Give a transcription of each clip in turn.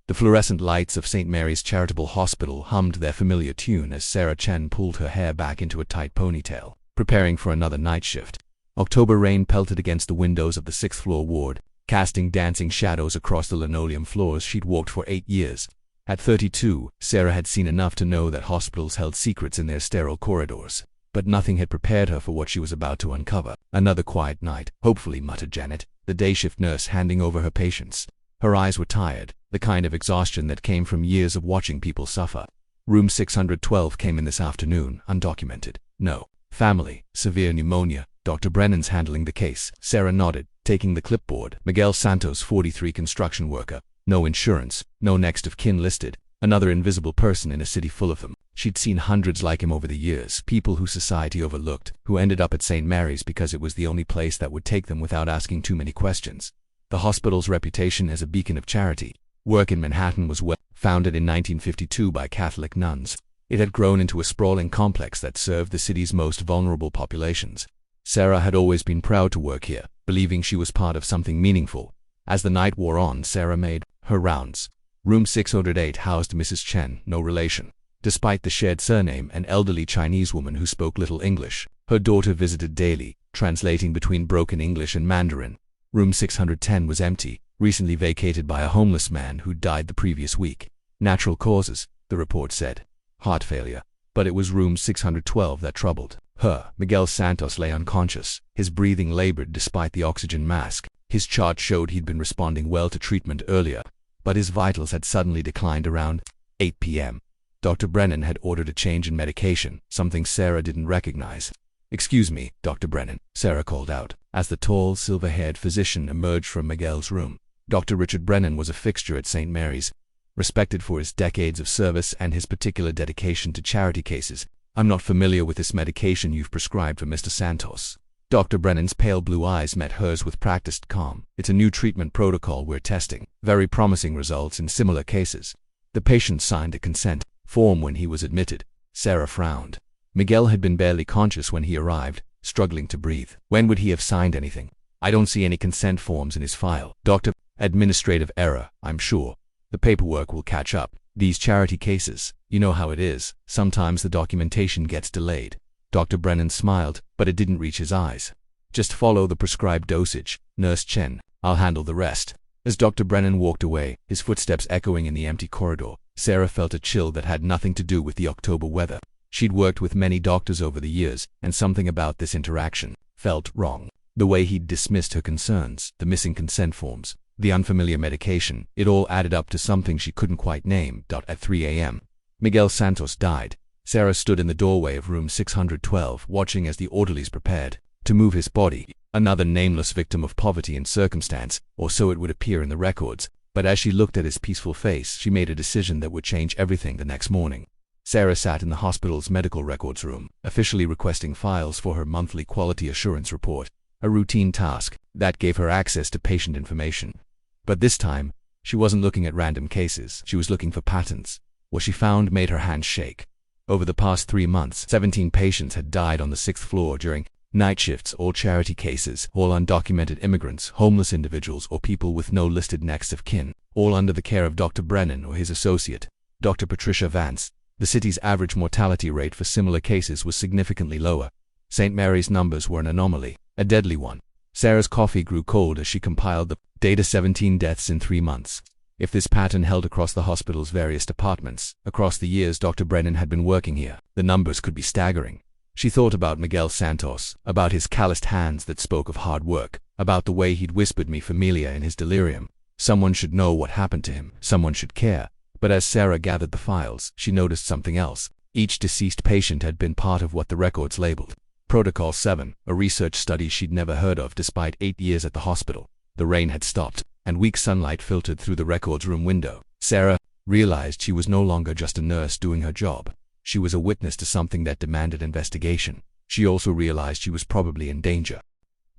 The fluorescent lights of St. Mary's Charitable Hospital hummed their familiar tune as Sarah Chen pulled her hair back into a tight ponytail, preparing for another night shift. October rain pelted against the windows of the sixth-floor ward, casting dancing shadows across the linoleum floors she'd walked for 8 years. At 32, Sarah had seen enough to know that hospitals held secrets in their sterile corridors, but nothing had prepared her for what she was about to uncover. "Another quiet night, hopefully," muttered Janet, the day shift nurse handing over her patients. Her eyes were tired, the kind of exhaustion that came from years of watching people suffer. Room 612 came in this afternoon, undocumented. "No. Family, severe pneumonia. Dr. Brennan's handling the case." Sarah nodded, taking the clipboard. "Miguel Santos, 43, construction worker. No insurance, no next of kin listed. Another invisible person in a city full of them." She'd seen hundreds like him over the years, people who society overlooked, who ended up at St. Mary's because it was the only place that would take them without asking too many questions. The hospital's reputation as a beacon of charity work in Manhattan was well founded in 1952 by Catholic nuns. It had grown into a sprawling complex that served the city's most vulnerable populations. Sarah had always been proud to work here, believing she was part of something meaningful. As the night wore on, Sarah made her rounds. Room 608 housed Mrs. Chen, no relation. Despite the shared surname, an elderly Chinese woman who spoke little English. Her daughter visited daily, translating between broken English and Mandarin. Room 610 was empty, recently vacated by a homeless man who died the previous week. Natural causes, the report said. Heart failure. But it was room 612 that troubled her. Miguel Santos lay unconscious, his breathing labored despite the oxygen mask. His chart showed he'd been responding well to treatment earlier, but his vitals had suddenly declined around 8 p.m. Dr. Brennan had ordered a change in medication, something Sarah didn't recognize. "Excuse me, Dr. Brennan," Sarah called out, as the tall, silver-haired physician emerged from Miguel's room. Dr. Richard Brennan was a fixture at St. Mary's, respected for his decades of service and his particular dedication to charity cases. "I'm not familiar with this medication you've prescribed for Mr. Santos." Dr. Brennan's pale blue eyes met hers with practiced calm. "It's a new treatment protocol we're testing. Very promising results in similar cases." The patient signed a consent form when he was admitted. Sarah frowned. Miguel had been barely conscious when he arrived, struggling to breathe. When would he have signed anything? "I don't see any consent forms in his file, Doctor." "Administrative error, I'm sure. The paperwork will catch up. These charity cases, you know how it is. Sometimes the documentation gets delayed." Dr. Brennan smiled, but it didn't reach his eyes. "Just follow the prescribed dosage, Nurse Chen. I'll handle the rest." As Dr. Brennan walked away, his footsteps echoing in the empty corridor, Sarah felt a chill that had nothing to do with the October weather. She'd worked with many doctors over the years, and something about this interaction felt wrong. The way he'd dismissed her concerns, the missing consent forms, the unfamiliar medication, it all added up to something she couldn't quite name. At 3 a.m., Miguel Santos died. Sarah stood in the doorway of room 612, watching as the orderlies prepared to move his body. Another nameless victim of poverty and circumstance, or so it would appear in the records. But as she looked at his peaceful face, she made a decision that would change everything the next morning. Sarah sat in the hospital's medical records room, officially requesting files for her monthly quality assurance report, a routine task that gave her access to patient information. But this time, she wasn't looking at random cases, she was looking for patterns. What she found made her hands shake. Over the past 3 months, 17 patients had died on the 6th floor during night shifts, all charity cases, all undocumented immigrants, homeless individuals, or people with no listed next of kin, all under the care of Dr. Brennan or his associate, Dr. Patricia Vance. The city's average mortality rate for similar cases was significantly lower. St. Mary's numbers were an anomaly, a deadly one. Sarah's coffee grew cold as she compiled the data: 17 deaths in 3 months. If this pattern held across the hospital's various departments, across the years Dr. Brennan had been working here, the numbers could be staggering. She thought about Miguel Santos, about his calloused hands that spoke of hard work, about the way he'd whispered "mi familia" in his delirium. Someone should know what happened to him, someone should care. But as Sarah gathered the files, she noticed something else. Each deceased patient had been part of what the records labeled Protocol 7, a research study she'd never heard of despite 8 years at the hospital. The rain had stopped, and weak sunlight filtered through the records room window. Sarah realized she was no longer just a nurse doing her job. She was a witness to something that demanded investigation. She also realized she was probably in danger.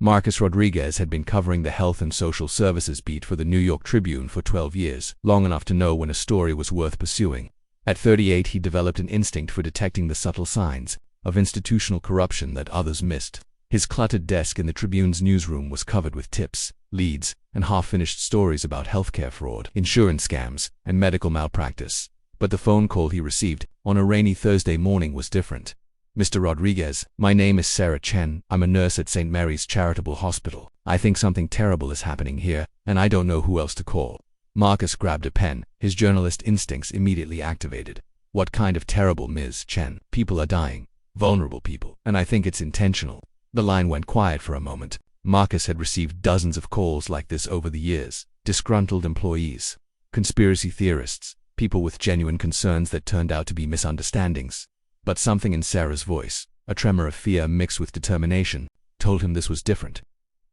Marcus Rodriguez had been covering the health and social services beat for the New York Tribune for 12 years, long enough to know when a story was worth pursuing. At 38, he developed an instinct for detecting the subtle signs of institutional corruption that others missed. His cluttered desk in the Tribune's newsroom was covered with tips, leads, and half-finished stories about healthcare fraud, insurance scams, and medical malpractice. But the phone call he received on a rainy Thursday morning was different. "Mr. Rodriguez, my name is Sarah Chen. I'm a nurse at St. Mary's Charitable Hospital. I think something terrible is happening here, and I don't know who else to call." Marcus grabbed a pen, his journalist instincts immediately activated. "What kind of terrible, Ms. Chen? People are dying. Vulnerable people. And I think it's intentional." The line went quiet for a moment. Marcus had received dozens of calls like this over the years. Disgruntled employees, conspiracy theorists, people with genuine concerns that turned out to be misunderstandings. But something in Sarah's voice, a tremor of fear mixed with determination, told him this was different.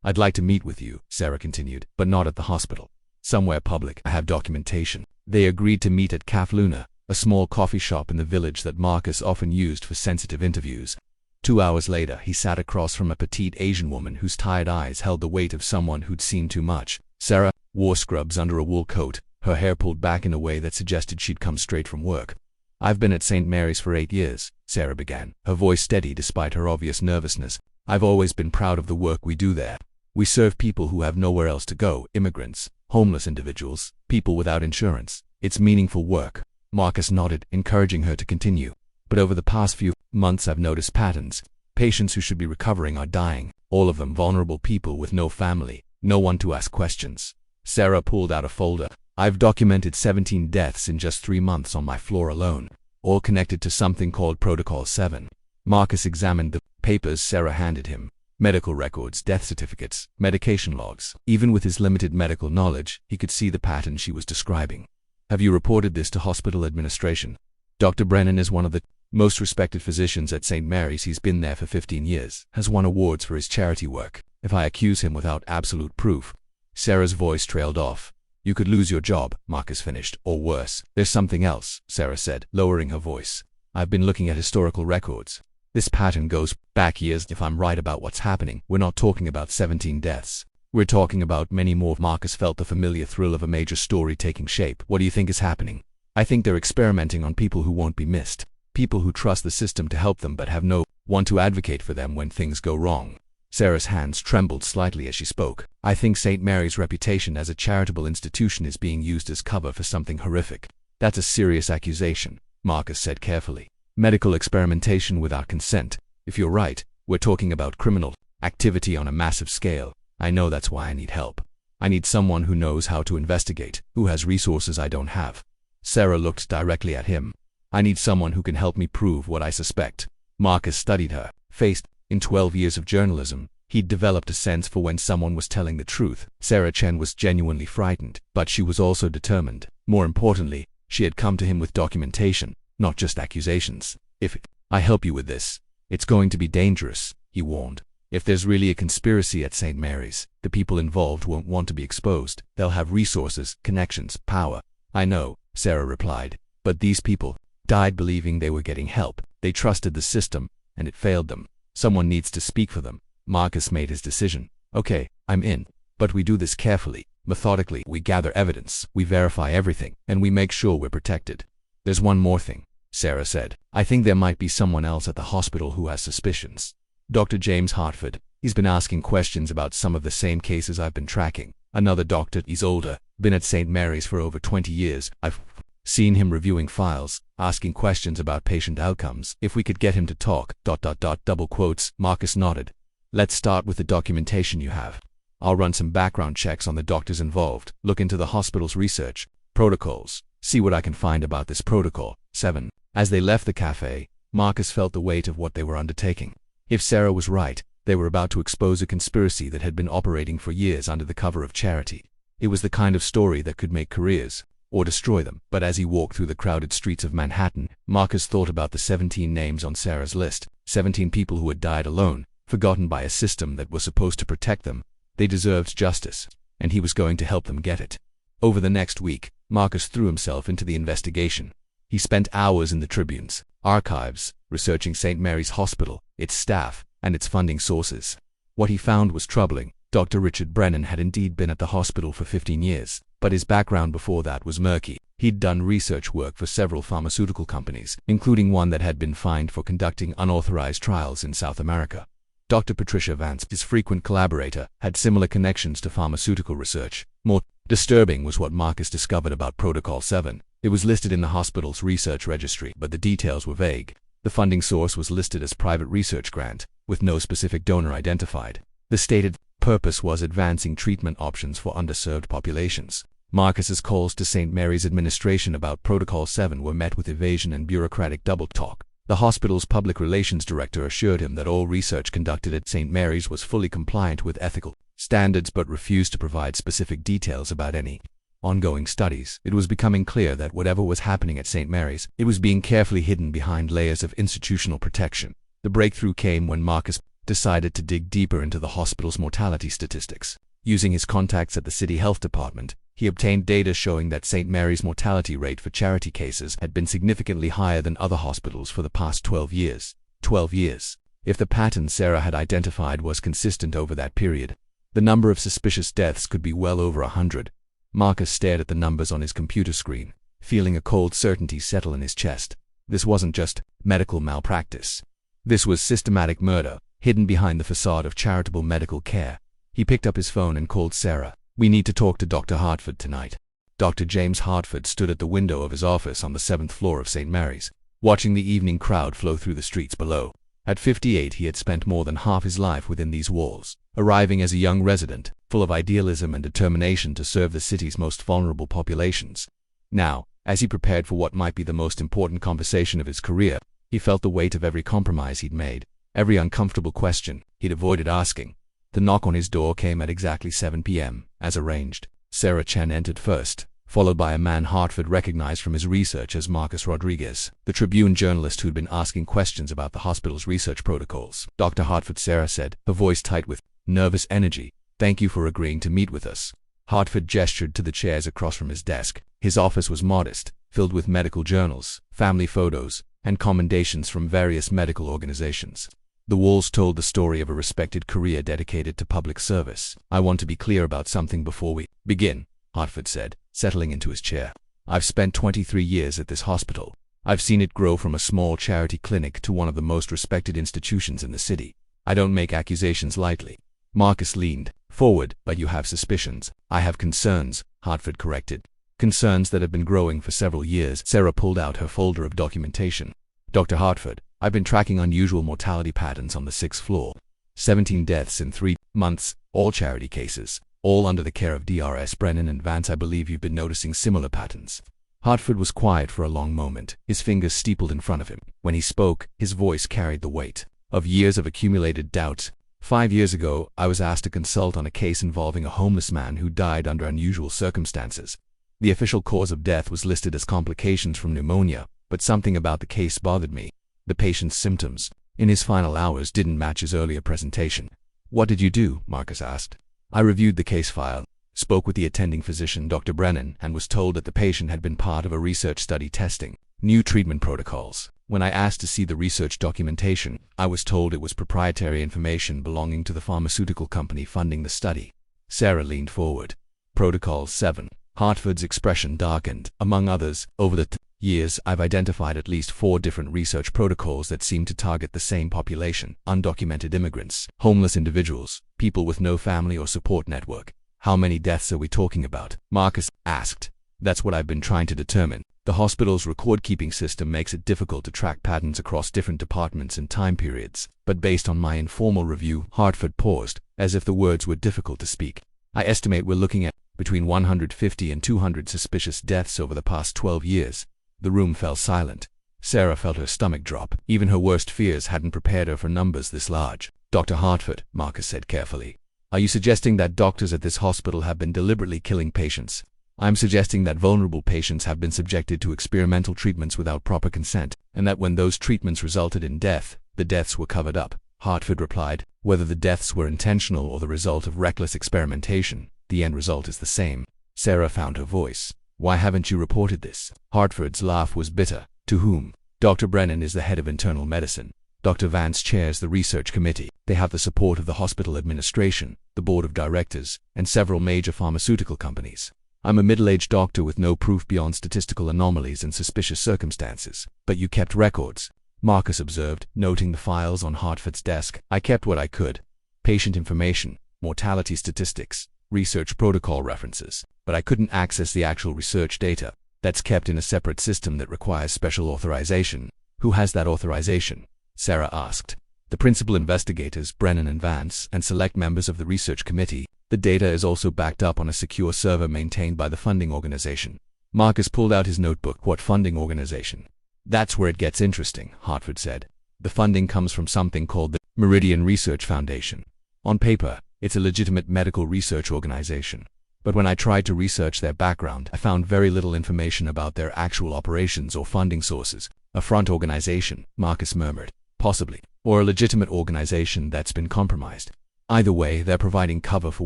"I'd like to meet with you," Sarah continued, "but not at the hospital. Somewhere public. I have documentation." They agreed to meet at Caf Luna, a small coffee shop in the village that Marcus often used for sensitive interviews. 2 hours later, he sat across from a petite Asian woman whose tired eyes held the weight of someone who'd seen too much. Sarah wore scrubs under a wool coat, her hair pulled back in a way that suggested she'd come straight from work. "I've been at St. Mary's for 8 years, Sarah began, her voice steady despite her obvious nervousness. "I've always been proud of the work we do there. We serve people who have nowhere else to go, immigrants, homeless individuals, people without insurance. It's meaningful work." Marcus nodded, encouraging her to continue. "But over the past few months I've noticed patterns. Patients who should be recovering are dying, all of them vulnerable people with no family, no one to ask questions." Sarah pulled out a folder. "I've documented 17 deaths in just 3 months on my floor alone, all connected to something called Protocol 7. Marcus examined the papers Sarah handed him. Medical records, death certificates, medication logs. Even with his limited medical knowledge, he could see the pattern she was describing. "Have you reported this to hospital administration?" "Dr. Brennan is one of the most respected physicians at St. Mary's. He's been there for 15 years, has won awards for his charity work. If I accuse him without absolute proof..." Sarah's voice trailed off. "You could lose your job," Marcus finished, "or worse." "There's something else," Sarah said, lowering her voice. "I've been looking at historical records. This pattern goes back years. If I'm right about what's happening, we're not talking about 17 deaths. We're talking about many more." Marcus felt the familiar thrill of a major story taking shape. "What do you think is happening?" "I think they're experimenting on people who won't be missed. People who trust the system to help them but have no one to advocate for them when things go wrong." Sarah's hands trembled slightly as she spoke. "I think St. Mary's reputation as a charitable institution is being used as cover for something horrific." "That's a serious accusation," Marcus said carefully. "Medical experimentation without consent. If you're right, we're talking about criminal activity on a massive scale. I know that's why I need help. I need someone who knows how to investigate, who has resources I don't have." Sarah looked directly at him. "I need someone who can help me prove what I suspect." Marcus studied her face. In 12 years of journalism, he'd developed a sense for when someone was telling the truth. Sarah Chen was genuinely frightened, but she was also determined. More importantly, she had come to him with documentation, not just accusations. "If I help you with this, it's going to be dangerous," he warned. "If there's really a conspiracy at St. Mary's, the people involved won't want to be exposed. They'll have resources, connections, power." "I know," Sarah replied, "but these people died believing they were getting help. They trusted the system, and it failed them. Someone needs to speak for them." Marcus made his decision. "Okay, I'm in. But we do this carefully, methodically. We gather evidence, we verify everything, and we make sure we're protected." "There's one more thing," Sarah said. "I think there might be someone else at the hospital who has suspicions. Dr. James Hartford. He's been asking questions about some of the same cases I've been tracking. Another doctor, he's older, been at St. Mary's for over 20 years. I've seen him reviewing files, asking questions about patient outcomes. If we could get him to talk, ... double quotes." Marcus nodded. "Let's start with the documentation you have. I'll run some background checks on the doctors involved, look into the hospital's research, protocols, see what I can find about this Protocol 7. As they left the cafe, Marcus felt the weight of what they were undertaking. If Sarah was right, they were about to expose a conspiracy that had been operating for years under the cover of charity. It was the kind of story that could make careers, or destroy them. But as he walked through the crowded streets of Manhattan, Marcus thought about the 17 names on Sarah's list. 17 people who had died alone, forgotten by a system that was supposed to protect them. They deserved justice, and he was going to help them get it. Over the next week, Marcus threw himself into the investigation. He spent hours in the Tribune's archives, researching St. Mary's Hospital, its staff, and its funding sources. What he found was troubling. Dr. Richard Brennan had indeed been at the hospital for 15 years, but his background before that was murky. He'd done research work for several pharmaceutical companies, including one that had been fined for conducting unauthorized trials in South America. Dr. Patricia Vance, his frequent collaborator, had similar connections to pharmaceutical research. More disturbing was what Marcus discovered about Protocol 7. It was listed in the hospital's research registry, but the details were vague. The funding source was listed as private research grant, with no specific donor identified. The stated purpose was advancing treatment options for underserved populations. Marcus's calls to St. Mary's administration about Protocol 7 were met with evasion and bureaucratic double-talk. The hospital's public relations director assured him that all research conducted at St. Mary's was fully compliant with ethical standards but refused to provide specific details about any ongoing studies. It was becoming clear that whatever was happening at St. Mary's, it was being carefully hidden behind layers of institutional protection. The breakthrough came when Marcus decided to dig deeper into the hospital's mortality statistics. Using his contacts at the city health department, he obtained data showing that St. Mary's mortality rate for charity cases had been significantly higher than other hospitals for the past 12 years. 12 years. If the pattern Sarah had identified was consistent over that period, the number of suspicious deaths could be well over 100. Marcus stared at the numbers on his computer screen, feeling a cold certainty settle in his chest. This wasn't just medical malpractice. This was systematic murder, hidden behind the facade of charitable medical care. He picked up his phone and called Sarah. "We need to talk to Dr. Hartford tonight." Dr. James Hartford stood at the window of his office on the 7th floor of St. Mary's, watching the evening crowd flow through the streets below. At 58, he had spent more than half his life within these walls, arriving as a young resident, full of idealism and determination to serve the city's most vulnerable populations. Now, as he prepared for what might be the most important conversation of his career, he felt the weight of every compromise he'd made, every uncomfortable question he'd avoided asking. The knock on his door came at exactly 7 p.m., as arranged. Sarah Chen entered first, followed by a man Hartford recognized from his research as Marcus Rodriguez, the Tribune journalist who'd been asking questions about the hospital's research protocols. "Dr. Hartford," Sarah said, her voice tight with nervous energy, "thank you for agreeing to meet with us." Hartford gestured to the chairs across from his desk. His office was modest, filled with medical journals, family photos, and commendations from various medical organizations. The walls told the story of a respected career dedicated to public service. "I want to be clear about something before we begin," Hartford said, settling into his chair. "I've spent 23 years at this hospital. I've seen it grow from a small charity clinic to one of the most respected institutions in the city. I don't make accusations lightly." Marcus leaned forward. "But you have suspicions." "I have concerns," Hartford corrected. "Concerns that have been growing for several years." Sarah pulled out her folder of documentation. "Dr. Hartford, I've been tracking unusual mortality patterns on the 6th floor. 17 deaths in 3 months, all charity cases, all under the care of Drs. Brennan and Vance. I believe you've been noticing similar patterns." Hartford was quiet for a long moment, his fingers steepled in front of him. When he spoke, his voice carried the weight of years of accumulated doubt. 5 years ago, I was asked to consult on a case involving a homeless man who died under unusual circumstances. The official cause of death was listed as complications from pneumonia, but something about the case bothered me. The patient's symptoms, in his final hours, didn't match his earlier presentation. "What did you do?" Marcus asked. "I reviewed the case file, spoke with the attending physician, Dr. Brennan, and was told that the patient had been part of a research study testing new treatment protocols. When I asked to see the research documentation, I was told it was proprietary information belonging to the pharmaceutical company funding the study." Sarah leaned forward. "Protocol 7. Hartford's expression darkened. "Among others, over the years, I've identified at least 4 different research protocols that seem to target the same population: undocumented immigrants, homeless individuals, people with no family or support network." "How many deaths are we talking about?" Marcus asked. "That's what I've been trying to determine. The hospital's record-keeping system makes it difficult to track patterns across different departments and time periods. But based on my informal review," Hartford paused, as if the words were difficult to speak, "I estimate we're looking at between 150 and 200 suspicious deaths over the past 12 years. The room fell silent. Sarah felt her stomach drop. Even her worst fears hadn't prepared her for numbers this large. "Dr. Hartford," Marcus said carefully, "are you suggesting that doctors at this hospital have been deliberately killing patients?" "I'm suggesting that vulnerable patients have been subjected to experimental treatments without proper consent, and that when those treatments resulted in death, the deaths were covered up," Hartford replied. "Whether the deaths were intentional or the result of reckless experimentation, the end result is the same." Sarah found her voice. "Why haven't you reported this?" Hartford's laugh was bitter. "To whom?" "Dr. Brennan is the head of internal medicine. Dr. Vance chairs the research committee. They have the support of the hospital administration, the board of directors, and several major pharmaceutical companies. I'm a middle-aged doctor with no proof beyond statistical anomalies and suspicious circumstances." "But you kept records." Marcus observed, noting the files on Hartford's desk. I kept what I could. Patient information, mortality statistics, research protocol references. But I couldn't access the actual research data. That's kept in a separate system that requires special authorization. Who has that authorization? Sarah asked. The principal investigators, Brennan and Vance, and select members of the research committee. The data is also backed up on a secure server maintained by the funding organization. Marcus pulled out his notebook. What funding organization? That's where it gets interesting, Hartford said. The funding comes from something called the Meridian Research Foundation. On paper, it's a legitimate medical research organization. But when I tried to research their background, I found very little information about their actual operations or funding sources. A front organization, Marcus murmured. Possibly. Or a legitimate organization that's been compromised. Either way, they're providing cover for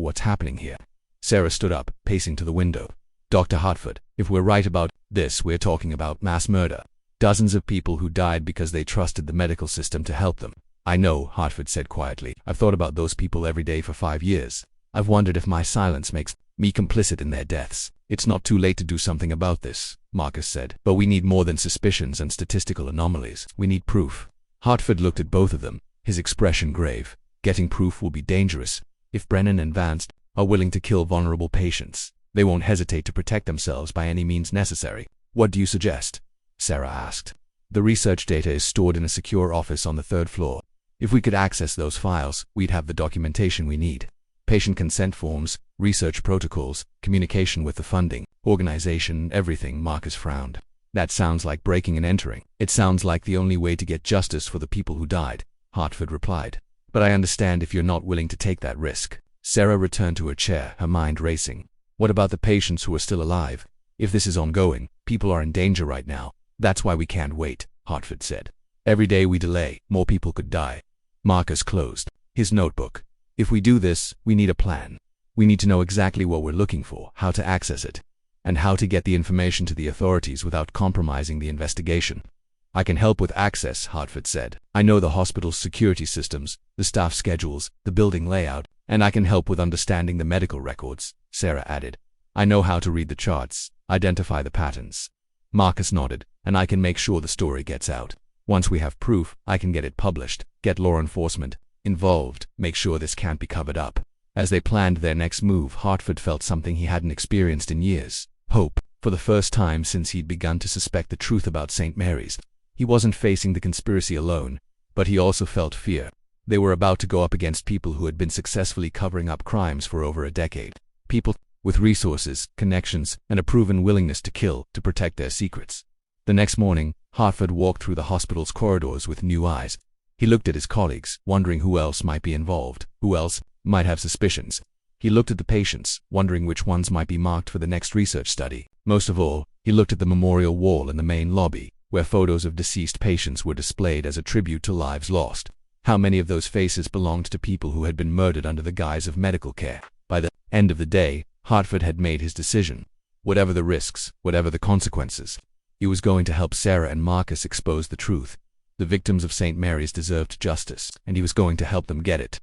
what's happening here. Sarah stood up, pacing to the window. Dr. Hartford, if we're right about this, we're talking about mass murder. Dozens of people who died because they trusted the medical system to help them. I know, Hartford said quietly. I've thought about those people every day for 5 years. I've wondered if my silence makes me complicit in their deaths. It's not too late to do something about this, Marcus said. But we need more than suspicions and statistical anomalies. We need proof. Hartford looked at both of them, his expression grave. Getting proof will be dangerous. If Brennan and Vance are willing to kill vulnerable patients, they won't hesitate to protect themselves by any means necessary. What do you suggest? Sarah asked. The research data is stored in a secure office on the 3rd floor. If we could access those files, we'd have the documentation we need. Patient consent forms, research protocols, communication with the funding organization, everything. Marcus frowned. That sounds like breaking and entering. It sounds like the only way to get justice for the people who died, Hartford replied. But I understand if you're not willing to take that risk. Sarah returned to her chair, her mind racing. What about the patients who are still alive? If this is ongoing, people are in danger right now. That's why we can't wait, Hartford said. Every day we delay, more people could die. Marcus closed his notebook. If we do this, we need a plan. We need to know exactly what we're looking for, how to access it, and how to get the information to the authorities without compromising the investigation. I can help with access, Hartford said. I know the hospital's security systems, the staff schedules, the building layout, and I can help with understanding the medical records, Sarah added. I know how to read the charts, identify the patterns. Marcus nodded, and I can make sure the story gets out. Once we have proof, I can get it published, get law enforcement involved, make sure this can't be covered up. As they planned their next move, Hartford felt something he hadn't experienced in years. Hope. For the first time since he'd begun to suspect the truth about St. Mary's. He wasn't facing the conspiracy alone, but he also felt fear. They were about to go up against people who had been successfully covering up crimes for over a decade. People with resources, connections, and a proven willingness to kill to protect their secrets. The next morning, Hartford walked through the hospital's corridors with new eyes. He looked at his colleagues, wondering who else might be involved, who else might have suspicions. He looked at the patients, wondering which ones might be marked for the next research study. Most of all, he looked at the memorial wall in the main lobby, where photos of deceased patients were displayed as a tribute to lives lost. How many of those faces belonged to people who had been murdered under the guise of medical care? By the end of the day, Hartford had made his decision. Whatever the risks, whatever the consequences, he was going to help Sarah and Marcus expose the truth. The victims of St. Mary's deserved justice, and he was going to help them get it.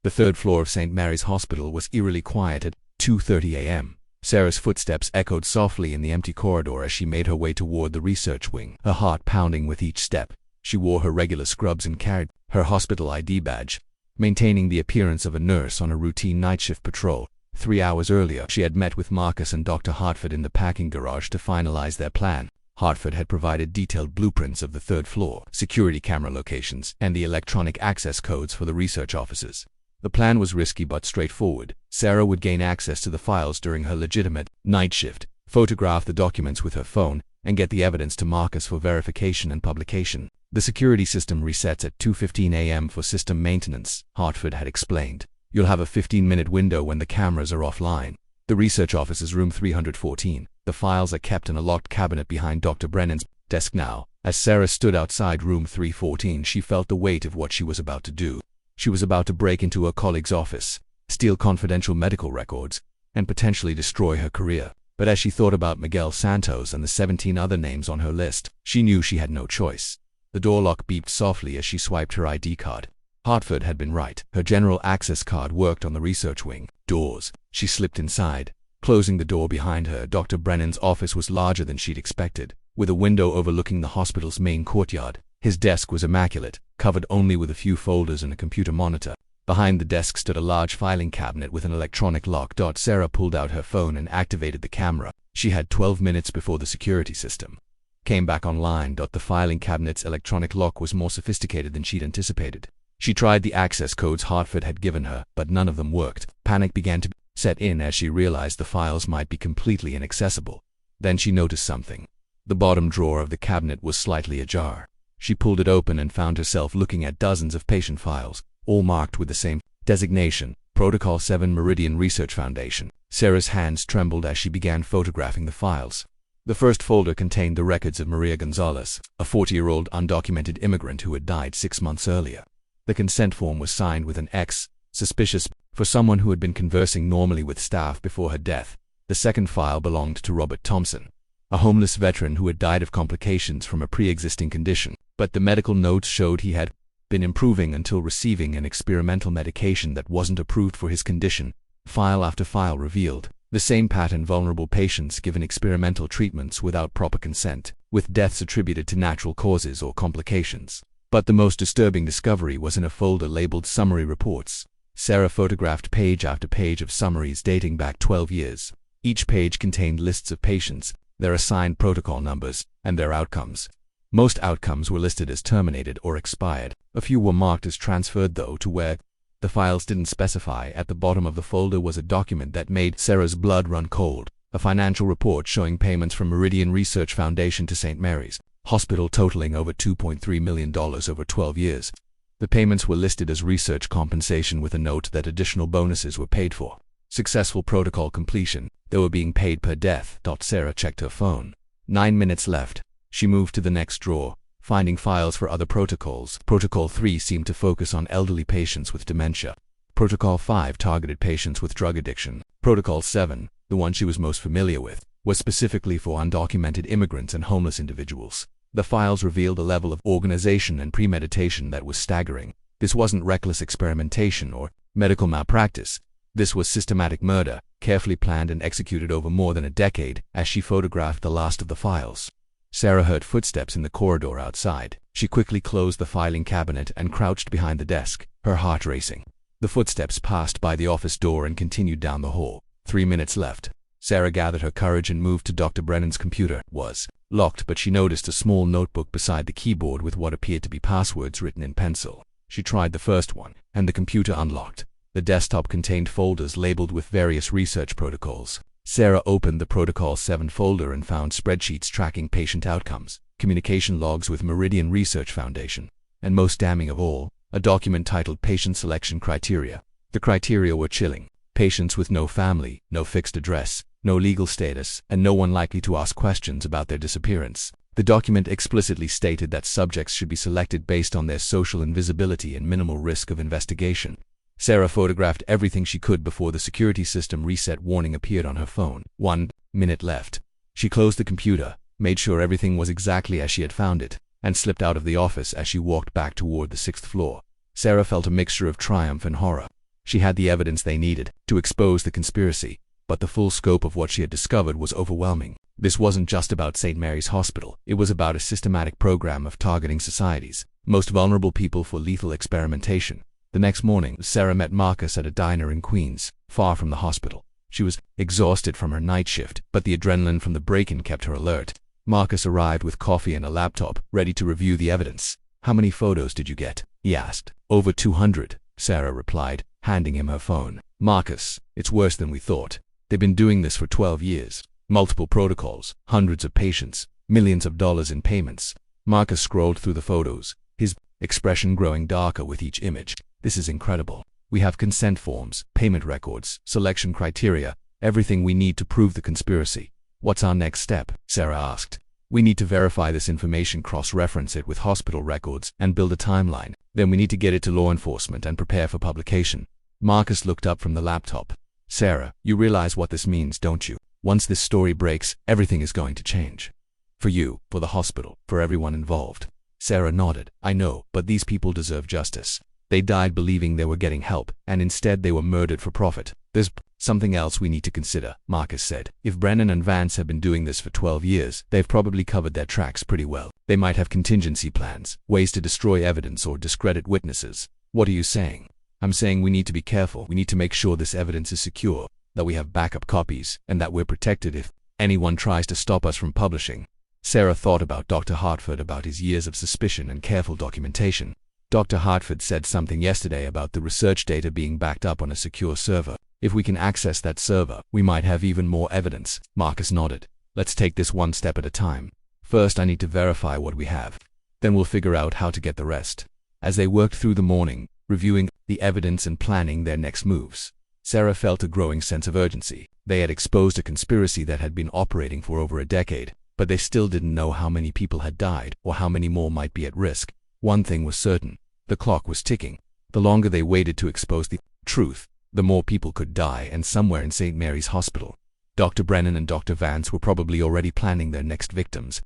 The 3rd floor of St. Mary's Hospital was eerily quiet at 2:30 a.m. Sarah's footsteps echoed softly in the empty corridor as she made her way toward the research wing, her heart pounding with each step. She wore her regular scrubs and carried her hospital ID badge, maintaining the appearance of a nurse on a routine night shift patrol. 3 hours earlier, she had met with Marcus and Dr. Hartford in the packing garage to finalize their plan. Hartford had provided detailed blueprints of the 3rd floor, security camera locations, and the electronic access codes for the research offices. The plan was risky but straightforward. Sarah would gain access to the files during her legitimate night shift, photograph the documents with her phone, and get the evidence to Marcus for verification and publication. The security system resets at 2:15 a.m. for system maintenance, Hartford had explained. You'll have a 15-minute window when the cameras are offline. The research office is room 314. The files are kept in a locked cabinet behind Dr. Brennan's desk now. As Sarah stood outside room 314, she felt the weight of what she was about to do. She was about to break into a colleague's office, steal confidential medical records, and potentially destroy her career. But as she thought about Miguel Santos and the 17 other names on her list, she knew she had no choice. The door lock beeped softly as she swiped her ID card. Hartford had been right. Her general access card worked on the research wing. Doors. She slipped inside. Closing the door behind her, Dr. Brennan's office was larger than she'd expected, with a window overlooking the hospital's main courtyard. His desk was immaculate, covered only with a few folders and a computer monitor. Behind the desk stood a large filing cabinet with an electronic lock. Sarah pulled out her phone and activated the camera. She had 12 minutes before the security system came back online. The filing cabinet's electronic lock was more sophisticated than she'd anticipated. She tried the access codes Hartford had given her, but none of them worked. Panic began to set in as she realized the files might be completely inaccessible. Then she noticed something. The bottom drawer of the cabinet was slightly ajar. She pulled it open and found herself looking at dozens of patient files, all marked with the same designation, Protocol 7 Meridian Research Foundation. Sarah's hands trembled as she began photographing the files. The first folder contained the records of Maria Gonzalez, a 40-year-old undocumented immigrant who had died 6 months earlier. The consent form was signed with an X, suspicious for someone who had been conversing normally with staff before her death. The second file belonged to Robert Thompson, a homeless veteran who had died of complications from a pre-existing condition, but the medical notes showed he had been improving until receiving an experimental medication that wasn't approved for his condition. File after file revealed the same pattern: vulnerable patients given experimental treatments without proper consent, with deaths attributed to natural causes or complications. But the most disturbing discovery was in a folder labeled Summary Reports. Sarah photographed page after page of summaries dating back 12 years. Each page contained lists of patients, their assigned protocol numbers, and their outcomes. Most outcomes were listed as terminated or expired. A few were marked as transferred, though, to where the files didn't specify. At the bottom of the folder was a document that made Sarah's blood run cold, a financial report showing payments from Meridian Research Foundation to St. Mary's Hospital totaling over $2.3 million over 12 years. The payments were listed as research compensation with a note that additional bonuses were paid for successful protocol completion. They were being paid per death. Sarah checked her phone. 9 minutes left. She moved to the next drawer, finding files for other protocols. Protocol 3 seemed to focus on elderly patients with dementia. Protocol 5 targeted patients with drug addiction. Protocol 7, the one she was most familiar with, was specifically for undocumented immigrants and homeless individuals. The files revealed a level of organization and premeditation that was staggering. This wasn't reckless experimentation or medical malpractice. This was systematic murder, carefully planned and executed over more than a decade. As she photographed the last of the files, Sarah heard footsteps in the corridor outside. She quickly closed the filing cabinet and crouched behind the desk, her heart racing. The footsteps passed by the office door and continued down the hall. 3 minutes left. Sarah gathered her courage and moved to Dr. Brennan's computer. It was locked, but she noticed a small notebook beside the keyboard with what appeared to be passwords written in pencil. She tried the first one, and the computer unlocked. The desktop contained folders labeled with various research protocols. Sarah opened the Protocol 7 folder and found spreadsheets tracking patient outcomes, communication logs with Meridian Research Foundation, and most damning of all, a document titled Patient Selection Criteria. The criteria were chilling. Patients with no family, no fixed address, no legal status, and no one likely to ask questions about their disappearance. The document explicitly stated that subjects should be selected based on their social invisibility and minimal risk of investigation. Sarah photographed everything she could before the security system reset warning appeared on her phone. 1 minute left. She closed the computer, made sure everything was exactly as she had found it, and slipped out of the office. As she walked back toward the 6th floor, Sarah felt a mixture of triumph and horror. She had the evidence they needed to expose the conspiracy, but the full scope of what she had discovered was overwhelming. This wasn't just about St. Mary's Hospital. It was about a systematic program of targeting society's most vulnerable people for lethal experimentation. The next morning, Sarah met Marcus at a diner in Queens, far from the hospital. She was exhausted from her night shift, but the adrenaline from the break-in kept her alert. Marcus arrived with coffee and a laptop, ready to review the evidence. "How many photos did you get?" he asked. "Over 200, Sarah replied, handing him her phone. "Marcus, it's worse than we thought. They've been doing this for 12 years. Multiple protocols, hundreds of patients, millions of dollars in payments." Marcus scrolled through the photos, his expression growing darker with each image. "This is incredible. We have consent forms, payment records, selection criteria, everything we need to prove the conspiracy." "What's our next step?" Sarah asked. "We need to verify this information, cross-reference it with hospital records, and build a timeline. Then we need to get it to law enforcement and prepare for publication." Marcus looked up from the laptop. "Sarah, you realize what this means, don't you? Once this story breaks, everything is going to change. For you, for the hospital, for everyone involved." Sarah nodded. "I know, but these people deserve justice. They died believing they were getting help, and instead they were murdered for profit." "There's something else we need to consider," Marcus said. "If Brennan and Vance have been doing this for 12 years, they've probably covered their tracks pretty well. They might have contingency plans, ways to destroy evidence or discredit witnesses. What are you saying? I'm saying we need to be careful. We need to make sure this evidence is secure, that we have backup copies, and that we're protected if anyone tries to stop us from publishing. Sarah thought about Dr. Hartford, about his years of suspicion and careful documentation. Dr. Hartford said something yesterday about the research data being backed up on a secure server. If we can access that server, we might have even more evidence. Marcus nodded. Let's take this one step at a time. First, I need to verify what we have. Then we'll figure out how to get the rest. As they worked through the morning, reviewing the evidence and planning their next moves, Sarah felt a growing sense of urgency. They had exposed a conspiracy that had been operating for over a decade, but they still didn't know how many people had died or how many more might be at risk. One thing was certain: the clock was ticking. The longer they waited to expose the truth, the more people could die, and somewhere in St. Mary's Hospital, Dr. Brennan and Dr. Vance were probably already planning their next victims.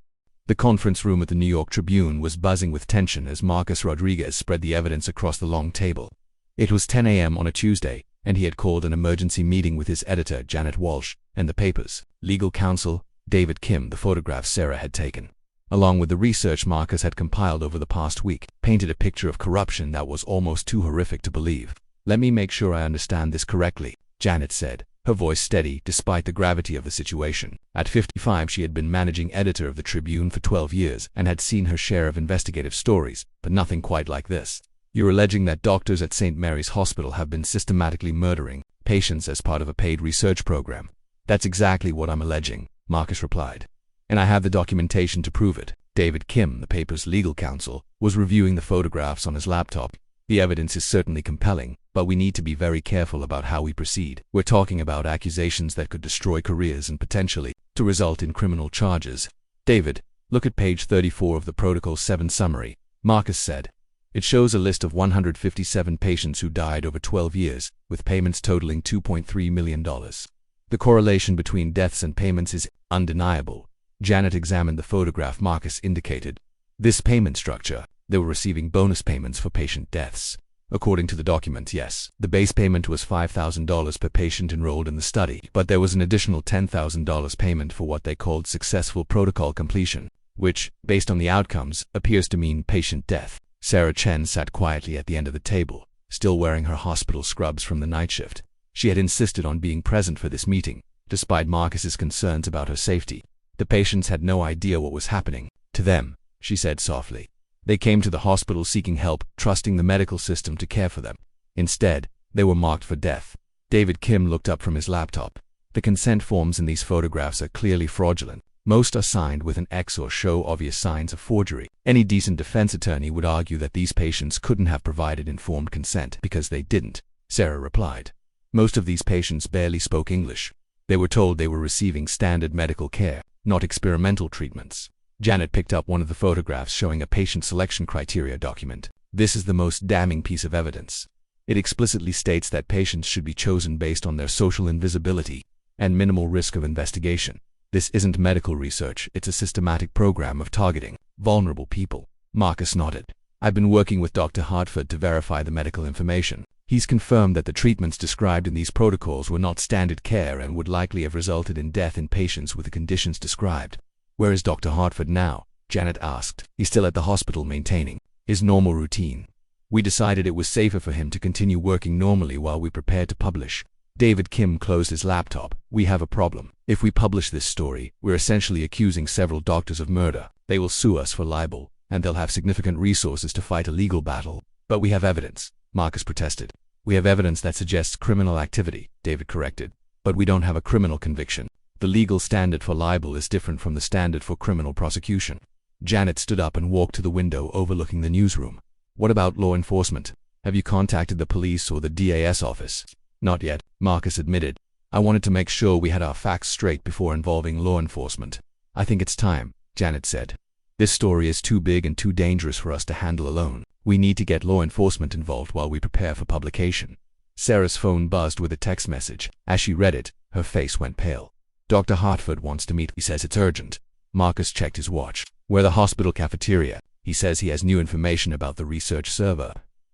The conference room at the New York Tribune was buzzing with tension as Marcus Rodriguez spread the evidence across the long table. It was 10 a.m. on a Tuesday, and he had called an emergency meeting with his editor, Janet Walsh, and the paper's legal counsel, David Kim. The photographs Sarah had taken, along with the research Marcus had compiled over the past week, painted a picture of corruption that was almost too horrific to believe. Let me make sure I understand this correctly, Janet said, her voice steady despite the gravity of the situation. At 55, she had been managing editor of the Tribune for 12 years and had seen her share of investigative stories, but nothing quite like this. You're alleging that doctors at St. Mary's Hospital have been systematically murdering patients as part of a paid research program. That's exactly what I'm alleging, Marcus replied. And I have the documentation to prove it. David Kim, the paper's legal counsel, was reviewing the photographs on his laptop. The evidence is certainly compelling, but we need to be very careful about how we proceed. We're talking about accusations that could destroy careers and potentially to result in criminal charges. David, look at page 34 of the Protocol 7 summary, Marcus said. It shows a list of 157 patients who died over 12 years, with payments totaling $2.3 million. The correlation between deaths and payments is undeniable. Janet examined the photograph Marcus indicated. This payment structure, they were receiving bonus payments for patient deaths. According to the document, yes, the base payment was $5,000 per patient enrolled in the study, but there was an additional $10,000 payment for what they called successful protocol completion, which, based on the outcomes, appears to mean patient death. Sarah Chen sat quietly at the end of the table, still wearing her hospital scrubs from the night shift. She had insisted on being present for this meeting, despite Marcus's concerns about her safety. The patients had no idea what was happening to them, she said softly. They came to the hospital seeking help, trusting the medical system to care for them. Instead, they were marked for death. David Kim looked up from his laptop. The consent forms in these photographs are clearly fraudulent. Most are signed with an X or show obvious signs of forgery. Any decent defense attorney would argue that these patients couldn't have provided informed consent because they didn't, Sarah replied. Most of these patients barely spoke English. They were told they were receiving standard medical care, not experimental treatments. Janet picked up one of the photographs showing a patient selection criteria document. This is the most damning piece of evidence. It explicitly states that patients should be chosen based on their social invisibility and minimal risk of investigation. This isn't medical research, it's a systematic program of targeting vulnerable people. Marcus nodded. I've been working with Dr. Hartford to verify the medical information. He's confirmed that the treatments described in these protocols were not standard care and would likely have resulted in death in patients with the conditions described. Where is Dr. Hartford now? Janet asked. He's still at the hospital maintaining his normal routine. We decided it was safer for him to continue working normally while we prepared to publish. David Kim closed his laptop. We have a problem. If we publish this story, we're essentially accusing several doctors of murder. They will sue us for libel, and they'll have significant resources to fight a legal battle. But we have evidence, Marcus protested. We have evidence that suggests criminal activity, David corrected. But we don't have a criminal conviction. The legal standard for libel is different from the standard for criminal prosecution. Janet stood up and walked to the window overlooking the newsroom. What about law enforcement? Have you contacted the police or the DAS office? Not yet, Marcus admitted. I wanted to make sure we had our facts straight before involving law enforcement. I think it's time, Janet said. This story is too big and too dangerous for us to handle alone. We need to get law enforcement involved while we prepare for publication. Sarah's phone buzzed with a text message. As she read it, her face went pale. Dr. Hartford wants to meet. He says it's urgent. Marcus checked his watch. We're the hospital cafeteria. He says he has new information about the research server.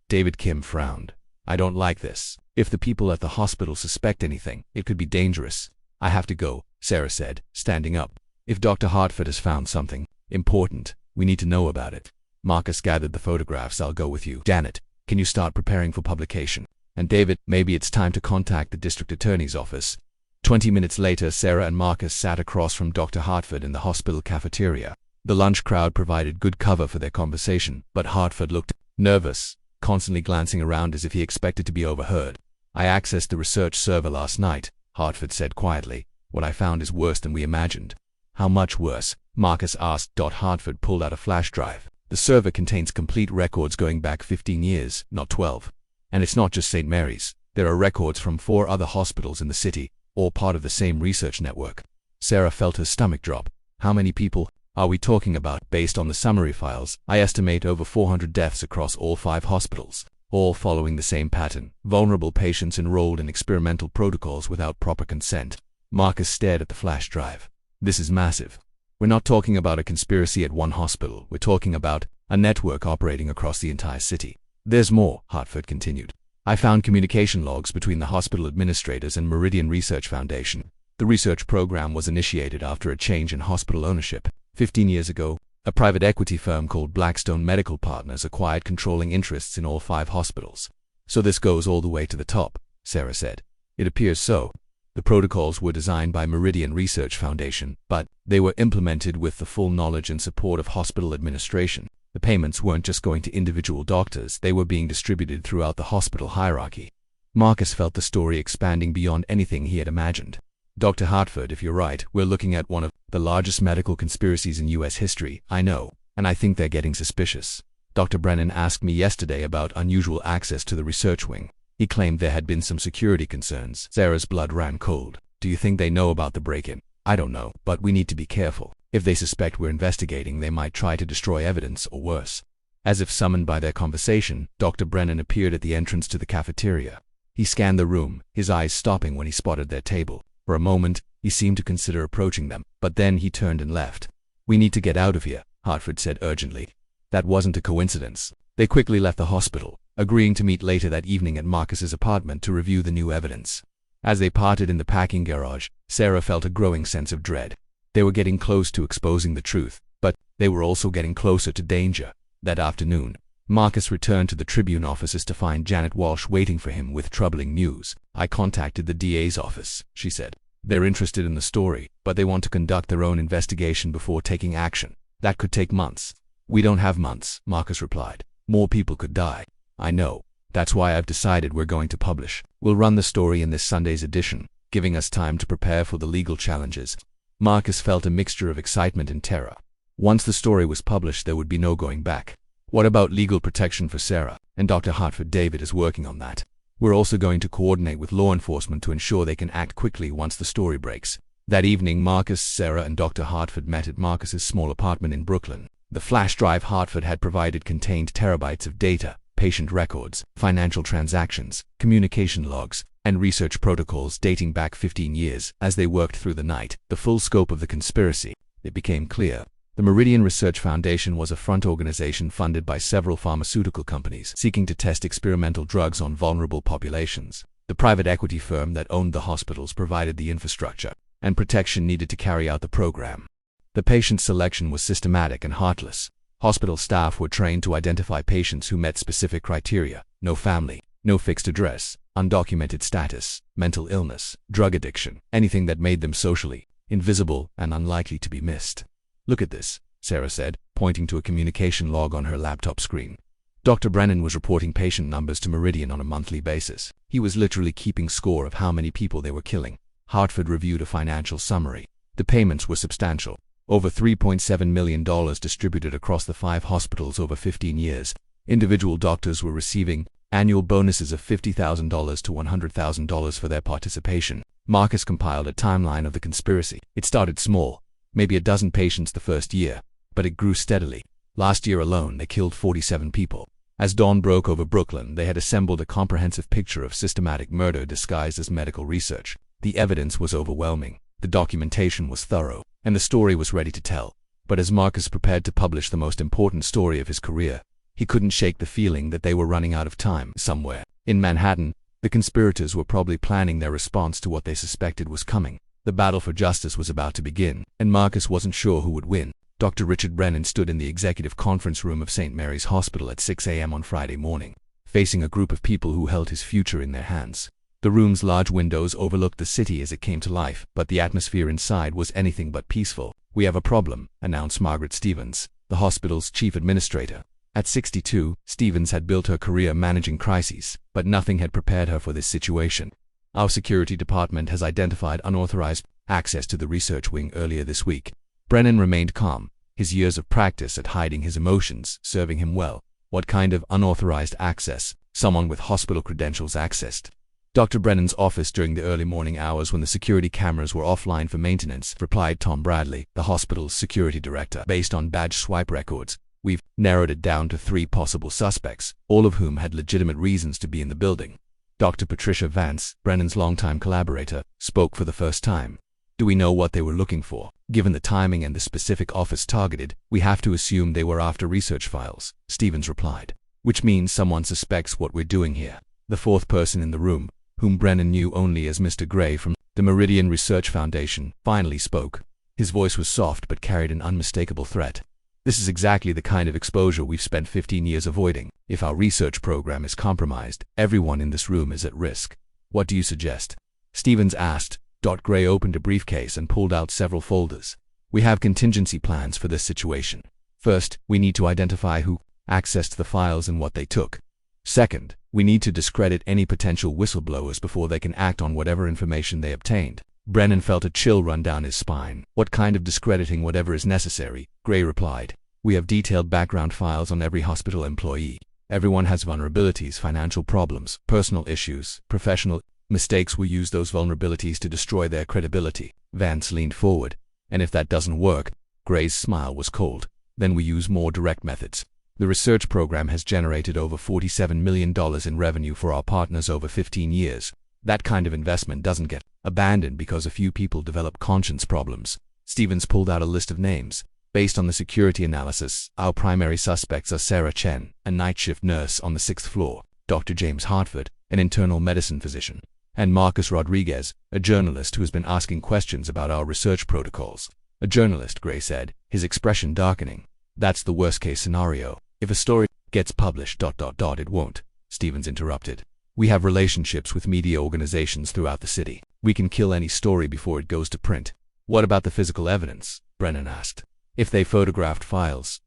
David Kim frowned. I don't like this. If the people at the hospital suspect anything, it could be dangerous. I have to go, Sarah said, standing up. If Dr. Hartford has found something important, We need to know about it. Marcus gathered the photographs. I'll go with you. Janet, can you start preparing for publication? And David, maybe it's time to contact the district attorney's office. 20 minutes later, Sarah and Marcus sat across from Dr. Hartford in the hospital cafeteria. The lunch crowd provided good cover for their conversation, but Hartford looked nervous, constantly glancing around as if he expected to be overheard. I accessed the research server last night, Hartford said quietly. What I found is worse than we imagined. How much worse? Marcus asked. Hartford pulled out a flash drive. The server contains complete records going back 15 years, not 12. And it's not just St. Mary's. There are records from 4 other hospitals in the city, all part of the same research network. Sarah felt her stomach drop. How many people are we talking about? Based on the summary files, I estimate over 400 deaths across all 5 hospitals, all following the same pattern. Vulnerable patients enrolled in experimental protocols without proper consent. Marcus stared at the flash drive. This is massive. We're not talking about a conspiracy at one hospital. We're talking about a network operating across the entire city. There's more, Hartford continued. I found communication logs between the hospital administrators and Meridian Research Foundation. The research program was initiated after a change in hospital ownership. 15 years ago, a private equity firm called Blackstone Medical Partners acquired controlling interests in all 5 hospitals. So this goes all the way to the top, Sarah said. It appears so. The protocols were designed by Meridian Research Foundation, but they were implemented with the full knowledge and support of hospital administration. The payments weren't just going to individual doctors, they were being distributed throughout the hospital hierarchy. Marcus felt the story expanding beyond anything he had imagined. Dr. Hartford, if you're right, we're looking at one of the largest medical conspiracies in U.S. history, I know, and I think they're getting suspicious. Dr. Brennan asked me yesterday about unusual access to the research wing. He claimed there had been some security concerns. Sarah's blood ran cold. Do you think they know about the break-in? I don't know, but we need to be careful. If they suspect we're investigating, they might try to destroy evidence or worse. As if summoned by their conversation, Dr. Brennan appeared at the entrance to the cafeteria. He scanned the room, his eyes stopping when he spotted their table. For a moment, he seemed to consider approaching them, but then he turned and left. We need to get out of here, Hartford said urgently. That wasn't a coincidence. They quickly left the hospital, agreeing to meet later that evening at Marcus's apartment to review the new evidence. As they parted in the parking garage, Sarah felt a growing sense of dread. They were getting close to exposing the truth, but they were also getting closer to danger. That afternoon, Marcus returned to the Tribune offices to find Janet Walsh waiting for him with troubling news. I contacted the DA's office, she said. They're interested in the story, but they want to conduct their own investigation before taking action. That could take months. We don't have months, Marcus replied. More people could die. I know. That's why I've decided we're going to publish. We'll run the story in this Sunday's edition, giving us time to prepare for the legal challenges. Marcus felt a mixture of excitement and terror. Once the story was published, there would be no going back. What about legal protection for Sarah? And Dr. Hartford? David is working on that. We're also going to coordinate with law enforcement to ensure they can act quickly once the story breaks. That evening, Marcus, Sarah, and Dr. Hartford met at Marcus's small apartment in Brooklyn. The flash drive Hartford had provided contained terabytes of data, patient records, financial transactions, communication logs, and research protocols dating back 15 years. As they worked through the night, the full scope of the conspiracy, it became clear. The Meridian Research Foundation was a front organization funded by several pharmaceutical companies seeking to test experimental drugs on vulnerable populations. The private equity firm that owned the hospitals provided the infrastructure and protection needed to carry out the program. The patient selection was systematic and heartless. Hospital staff were trained to identify patients who met specific criteria: no family, no fixed address, undocumented status, mental illness, drug addiction, anything that made them socially invisible and unlikely to be missed. Look at this, Sarah said, pointing to a communication log on her laptop screen. Dr. Brennan was reporting patient numbers to Meridian on a monthly basis. He was literally keeping score of how many people they were killing. Hartford reviewed a financial summary. The payments were substantial. Over $3.7 million distributed across the 5 hospitals over 15 years. Individual doctors were receiving annual bonuses of $50,000 to $100,000 for their participation. Marcus compiled a timeline of the conspiracy. It started small, maybe a dozen patients the first year, but it grew steadily. Last year alone, they killed 47 people. As dawn broke over Brooklyn, they had assembled a comprehensive picture of systematic murder disguised as medical research. The evidence was overwhelming. The documentation was thorough, and the story was ready to tell. But as Marcus prepared to publish the most important story of his career, he couldn't shake the feeling that they were running out of time. Somewhere in Manhattan, the conspirators were probably planning their response to what they suspected was coming. The battle for justice was about to begin, and Marcus wasn't sure who would win. Dr. Richard Brennan stood in the executive conference room of St. Mary's Hospital at 6 a.m. on Friday morning, facing a group of people who held his future in their hands. The room's large windows overlooked the city as it came to life, but the atmosphere inside was anything but peaceful. "We have a problem," announced Margaret Stevens, the hospital's chief administrator. At 62, Stevens had built her career managing crises, but nothing had prepared her for this situation. "Our security department has identified unauthorized access to the research wing earlier this week." Brennan remained calm, his years of practice at hiding his emotions serving him well. "What kind of unauthorized access?" "Someone with hospital credentials accessed Dr. Brennan's office during the early morning hours when the security cameras were offline for maintenance," replied Tom Bradley, the hospital's security director. "Based on badge swipe records, we've narrowed it down to 3 possible suspects, all of whom had legitimate reasons to be in the building." Dr. Patricia Vance, Brennan's longtime collaborator, spoke for the first time. "Do we know what they were looking for? Given the timing and the specific office targeted, we have to assume they were after research files," Stevens replied. "Which means someone suspects what we're doing here." The fourth person in the room, whom Brennan knew only as Mr. Gray from the Meridian Research Foundation, finally spoke. His voice was soft but carried an unmistakable threat. "This is exactly the kind of exposure we've spent 15 years avoiding. If our research program is compromised, everyone in this room is at risk. What do you suggest?" Stevens asked. Gray opened a briefcase and pulled out several folders. "We have contingency plans for this situation. First, we need to identify who accessed the files and what they took. Second, we need to discredit any potential whistleblowers before they can act on whatever information they obtained." Brennan felt a chill run down his spine. "What kind of discrediting? Whatever is necessary," Gray replied. "We have detailed background files on every hospital employee. Everyone has vulnerabilities, financial problems, personal issues, professional mistakes. We use those vulnerabilities to destroy their credibility." Vance leaned forward. "And if that doesn't work?" Gray's smile was cold. "Then we use more direct methods. The research program has generated over $47 million in revenue for our partners over 15 years. That kind of investment doesn't get abandoned because a few people develop conscience problems." Stevens pulled out a list of names. "Based on the security analysis, our primary suspects are Sarah Chen, a night shift nurse on the 6th floor, Dr. James Hartford, an internal medicine physician, and Marcus Rodriguez, a journalist who has been asking questions about our research protocols." "A journalist," Gray said, his expression darkening. "That's the worst-case scenario. If a story gets published, it won't," Stevens interrupted. "We have relationships with media organizations throughout the city. We can kill any story before it goes to print." "What about the physical evidence?" Brennan asked. "If they photographed files,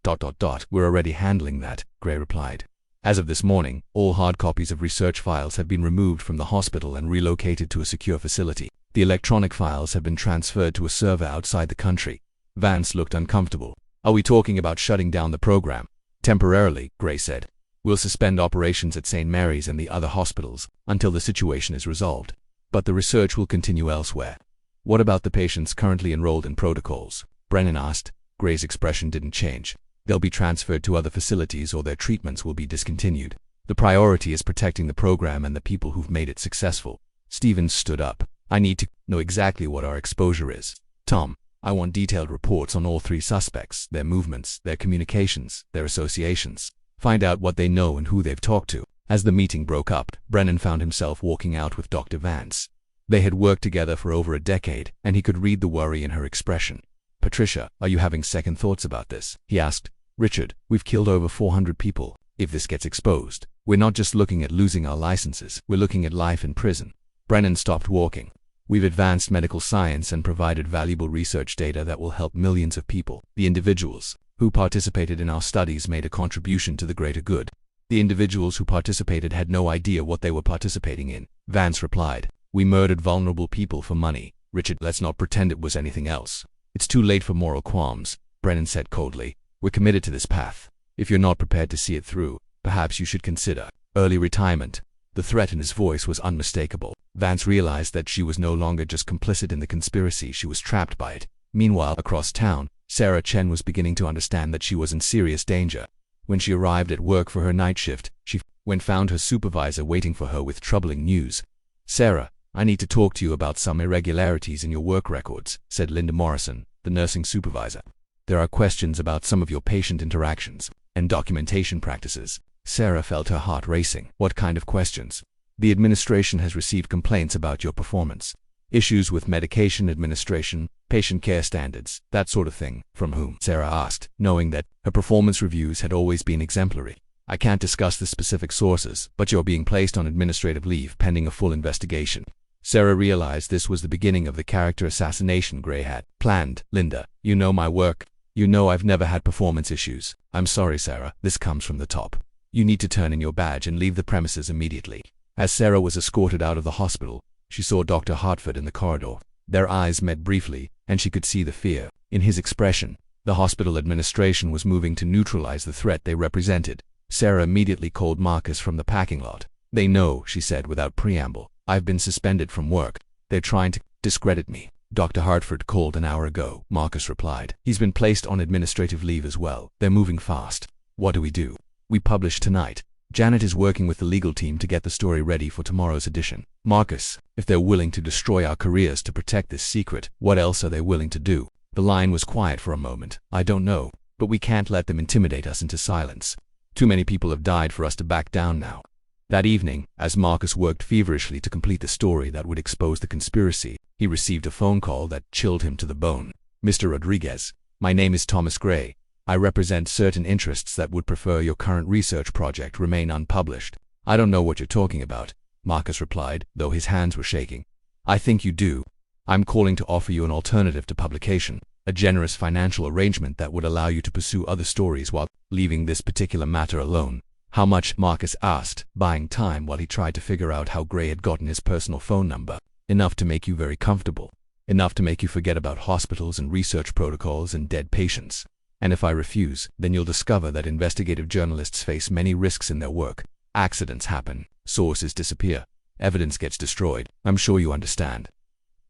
we're already handling that," Gray replied. "As of this morning, all hard copies of research files have been removed from the hospital and relocated to a secure facility. The electronic files have been transferred to a server outside the country." Vance looked uncomfortable. "Are we talking about shutting down the program?" "Temporarily," Gray said. "We'll suspend operations at St. Mary's and the other hospitals until the situation is resolved. But the research will continue elsewhere." "What about the patients currently enrolled in protocols?" Brennan asked. Gray's expression didn't change. "They'll be transferred to other facilities or their treatments will be discontinued. The priority is protecting the program and the people who've made it successful." Stevens stood up. "I need to know exactly what our exposure is. Tom, I want detailed reports on all 3 suspects, their movements, their communications, their associations. Find out what they know and who they've talked to." As the meeting broke up, Brennan found himself walking out with Dr. Vance. They had worked together for over a decade, and he could read the worry in her expression. "Patricia, are you having second thoughts about this?" he asked. "Richard, we've killed over 400 people. If this gets exposed, we're not just looking at losing our licenses, we're looking at life in prison." Brennan stopped walking. "We've advanced medical science and provided valuable research data that will help millions of people. The individuals who participated in our studies made a contribution to the greater good. The individuals who participated had no idea what they were participating in," Vance replied. "We murdered vulnerable people for money. Richard, let's not pretend it was anything else." "It's too late for moral qualms," Brennan said coldly. "We're committed to this path. If you're not prepared to see it through, perhaps you should consider early retirement." The threat in his voice was unmistakable. Vance realized that she was no longer just complicit in the conspiracy, she was trapped by it. Meanwhile, across town, Sarah Chen was beginning to understand that she was in serious danger. When she arrived at work for her night shift, she found her supervisor waiting for her with troubling news. "Sarah, I need to talk to you about some irregularities in your work records," said Linda Morrison, the nursing supervisor. "There are questions about some of your patient interactions and documentation practices." Sarah felt her heart racing. "What kind of questions?" "The administration has received complaints about your performance. Issues with medication administration, patient care standards, that sort of thing. From whom? Sarah asked, knowing that her performance reviews had always been exemplary. I can't discuss the specific sources, but you're being placed on administrative leave pending a full investigation. Sarah realized this was the beginning of the character assassination Gray had planned. Linda, you know my work. You know I've never had performance issues. I'm sorry, Sarah, this comes from the top. You need to turn in your badge and leave the premises immediately. As Sarah was escorted out of the hospital, she saw Dr. Hartford in the corridor. Their eyes met briefly, and she could see the fear in his expression. The hospital administration was moving to neutralize the threat they represented. Sarah immediately called Marcus from the parking lot. They know, she said without preamble. I've been suspended from work. They're trying to discredit me. Dr. Hartford called an hour ago, Marcus replied. He's been placed on administrative leave as well. They're moving fast. What do? We publish tonight. Janet is working with the legal team to get the story ready for tomorrow's edition. Marcus, if they're willing to destroy our careers to protect this secret, what else are they willing to do? The line was quiet for a moment. I don't know, but we can't let them intimidate us into silence. Too many people have died for us to back down now. That evening, as Marcus worked feverishly to complete the story that would expose the conspiracy, he received a phone call that chilled him to the bone. Mr. Rodriguez, my name is Thomas Gray. I represent certain interests that would prefer your current research project remain unpublished. I don't know what you're talking about, Marcus replied, though his hands were shaking. I think you do. I'm calling to offer you an alternative to publication, a generous financial arrangement that would allow you to pursue other stories while leaving this particular matter alone. How much? Marcus asked, buying time while he tried to figure out how Gray had gotten his personal phone number. Enough to make you very comfortable. Enough to make you forget about hospitals and research protocols and dead patients. And if I refuse, then you'll discover that investigative journalists face many risks in their work. Accidents happen, sources disappear, evidence gets destroyed. I'm sure you understand.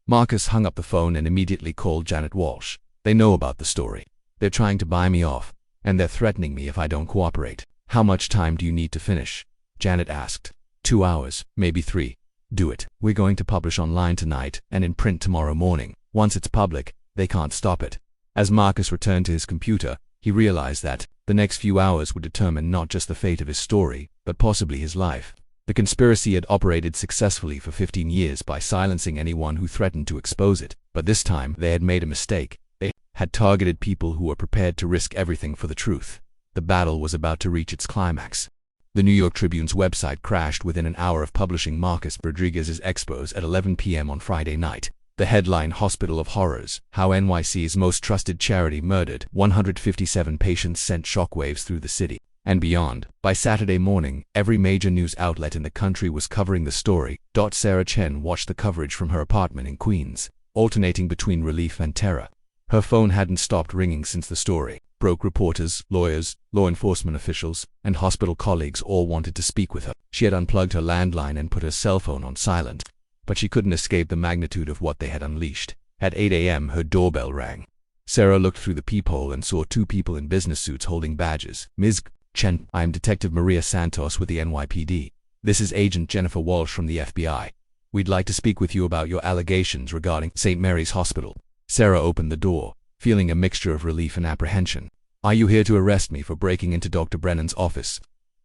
Marcus hung up the phone and immediately called Janet Walsh. They know about the story. They're trying to buy me off, and they're threatening me if I don't cooperate. How much time do you need to finish? Janet asked. 2 hours, maybe 3. Do it. We're going to publish online tonight and in print tomorrow morning. Once it's public, they can't stop it. As Marcus returned to his computer, he realized that the next few hours would determine not just the fate of his story, but possibly his life. The conspiracy had operated successfully for 15 years by silencing anyone who threatened to expose it, but this time they had made a mistake. They had targeted people who were prepared to risk everything for the truth. The battle was about to reach its climax. The New York Tribune's website crashed within an hour of publishing Marcus Rodriguez's expose at 11 p.m. on Friday night. The headline, Hospital of Horrors, How NYC's Most Trusted Charity Murdered 157 Patients, sent shockwaves through the city and beyond. By Saturday morning, every major news outlet in the country was covering the story. Sarah Chen watched the coverage from her apartment in Queens, alternating between relief and terror. Her phone hadn't stopped ringing since the story broke. Reporters, lawyers, law enforcement officials, and hospital colleagues all wanted to speak with her. She had unplugged her landline and put her cell phone on silent, but she couldn't escape the magnitude of what they had unleashed. At 8 a.m. her doorbell rang. Sarah looked through the peephole and saw 2 people in business suits holding badges. Ms. Chen, I am Detective Maria Santos with the NYPD. This is Agent Jennifer Walsh from the FBI. We'd like to speak with you about your allegations regarding St. Mary's Hospital. Sarah opened the door, feeling a mixture of relief and apprehension. Are you here to arrest me for breaking into Dr. Brennan's office?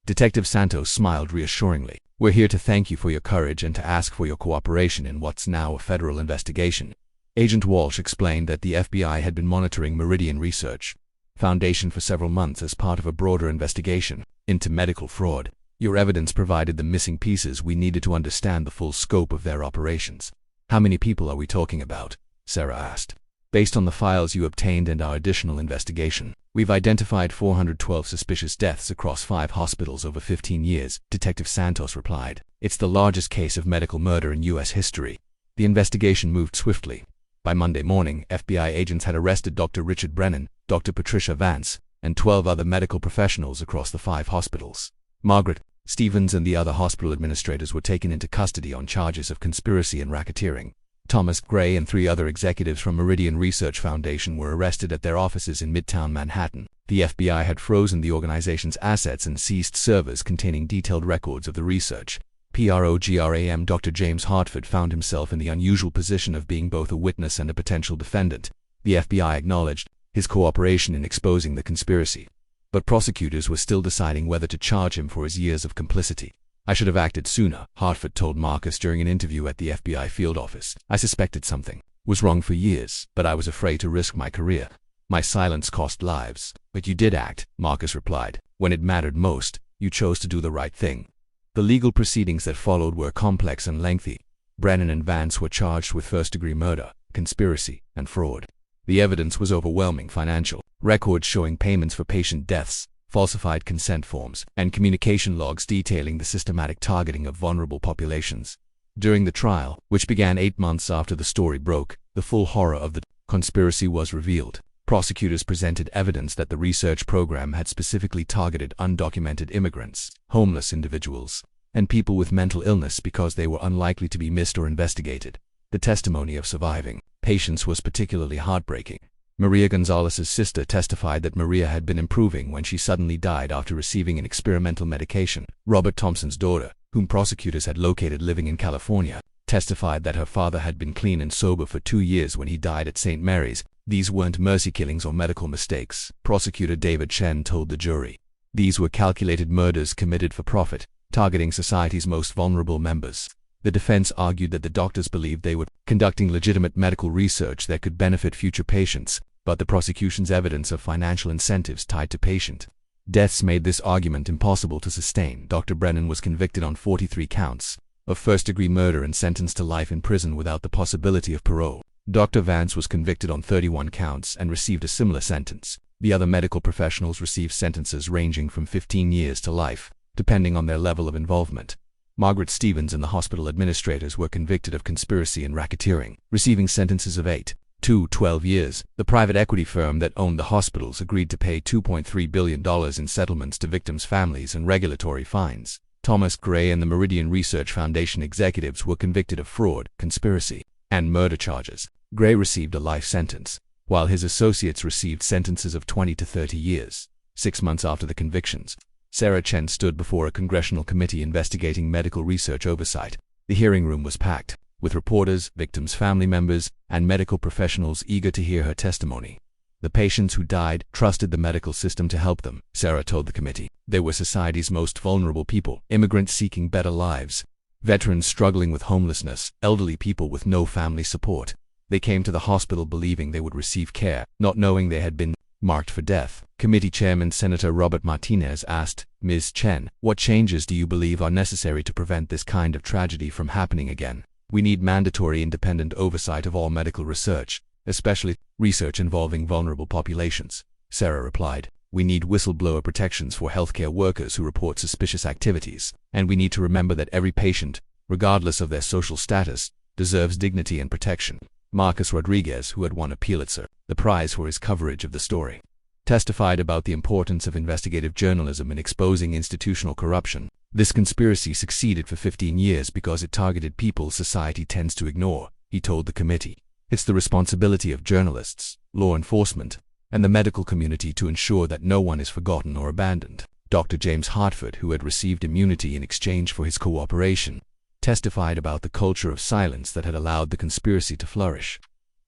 Detective Santos smiled reassuringly. We're here to thank you for your courage and to ask for your cooperation in what's now a federal investigation. Agent Walsh explained that the FBI had been monitoring Meridian Research Foundation for several months as part of a broader investigation into medical fraud. Your evidence provided the missing pieces we needed to understand the full scope of their operations. How many people are we talking about? Sarah asked. Based on the files you obtained and our additional investigation, we've identified 412 suspicious deaths across 5 hospitals over 15 years, Detective Santos replied. It's the largest case of medical murder in U.S. history. The investigation moved swiftly. By Monday morning, FBI agents had arrested Dr. Richard Brennan, Dr. Patricia Vance, and 12 other medical professionals across the 5 hospitals. Margaret Stevens and the other hospital administrators were taken into custody on charges of conspiracy and racketeering. Thomas Gray and 3 other executives from Meridian Research Foundation were arrested at their offices in Midtown Manhattan. The FBI had frozen the organization's assets and seized servers containing detailed records of the research. PROGRAM Dr. James Hartford found himself in the unusual position of being both a witness and a potential defendant. The FBI acknowledged his cooperation in exposing the conspiracy, but prosecutors were still deciding whether to charge him for his years of complicity. "I should have acted sooner," Hartford told Marcus during an interview at the FBI field office. "I suspected something was wrong for years, but I was afraid to risk my career. My silence cost lives." "But you did act," Marcus replied. "When it mattered most, you chose to do the right thing." The legal proceedings that followed were complex and lengthy. Brennan and Vance were charged with first-degree murder, conspiracy, and fraud. The evidence was overwhelming: financial records showing payments for patient deaths, falsified consent forms, and communication logs detailing the systematic targeting of vulnerable populations. During the trial, which began 8 months after the story broke, the full horror of the conspiracy was revealed. Prosecutors presented evidence that the research program had specifically targeted undocumented immigrants, homeless individuals, and people with mental illness because they were unlikely to be missed or investigated. The testimony of surviving patients was particularly heartbreaking. Maria Gonzalez's sister testified that Maria had been improving when she suddenly died after receiving an experimental medication. Robert Thompson's daughter, whom prosecutors had located living in California, testified that her father had been clean and sober for 2 years when he died at St. Mary's. "These weren't mercy killings or medical mistakes," prosecutor David Chen told the jury. "These were calculated murders committed for profit, targeting society's most vulnerable members." The defense argued that the doctors believed they were conducting legitimate medical research that could benefit future patients, but the prosecution's evidence of financial incentives tied to patient deaths made this argument impossible to sustain. Dr. Brennan was convicted on 43 counts of first-degree murder and sentenced to life in prison without the possibility of parole. Dr. Vance was convicted on 31 counts and received a similar sentence. The other medical professionals received sentences ranging from 15 years to life, depending on their level of involvement. Margaret Stevens and the hospital administrators were convicted of conspiracy and racketeering, receiving sentences of 8 to 12 years. The private equity firm that owned the hospitals agreed to pay $2.3 billion in settlements to victims' families and regulatory fines. Thomas Gray and the Meridian Research Foundation executives were convicted of fraud, conspiracy, and murder charges. Gray received a life sentence, while his associates received sentences of 20 to 30 years. 6 months after the convictions, Sarah Chen stood before a congressional committee investigating medical research oversight. The hearing room was packed with reporters, victims' family members, and medical professionals eager to hear her testimony. "The patients who died trusted the medical system to help them," Sarah told the committee. "They were society's most vulnerable people, immigrants seeking better lives, veterans struggling with homelessness, elderly people with no family support. They came to the hospital believing they would receive care, not knowing they had been marked for death." Committee Chairman Senator Robert Martinez asked, "Ms. Chen, what changes do you believe are necessary to prevent this kind of tragedy from happening again?" "We need mandatory independent oversight of all medical research, especially research involving vulnerable populations," Sarah replied. "We need whistleblower protections for healthcare workers who report suspicious activities, and we need to remember that every patient, regardless of their social status, deserves dignity and protection." Marcus Rodriguez, who had won a Pulitzer, the prize for his coverage of the story, testified about the importance of investigative journalism in exposing institutional corruption. "This conspiracy succeeded for 15 years because it targeted people society tends to ignore," he told the committee. "It's the responsibility of journalists, law enforcement, and the medical community to ensure that no one is forgotten or abandoned." Dr. James Hartford, who had received immunity in exchange for his cooperation, testified about the culture of silence that had allowed the conspiracy to flourish.